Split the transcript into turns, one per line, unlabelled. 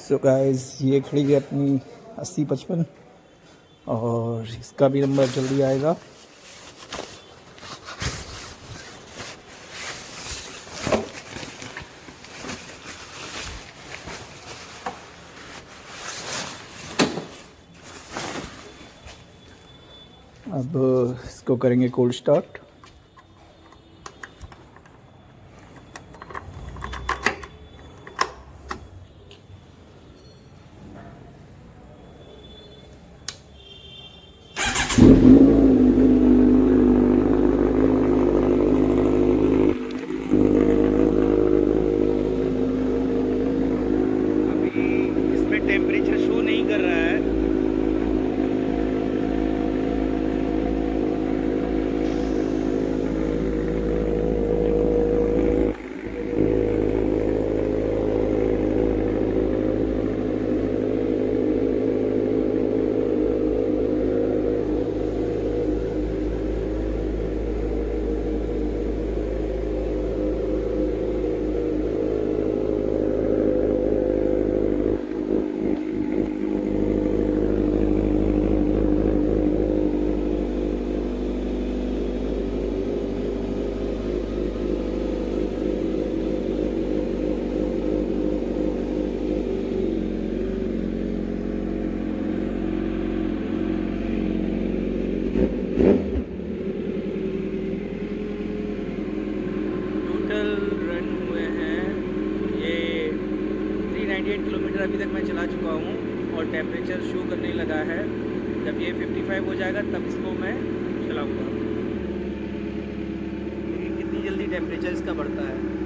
So guys ये खड़ी है अपनी 8055 और इसका भी नंबर जल्दी आएगा। अब इसको करेंगे कोल्ड स्टार्ट। इसमें टेम्परेचर शो नहीं कर रहा है। रन हुए हैं ये 398 किलोमीटर अभी तक मैं चला चुका हूँ और टेम्परेचर शो करने लगा है। जब ये 55 हो जाएगा तब इसको मैं चलाऊँगा। कितनी जल्दी टेम्परेचर इसका बढ़ता है।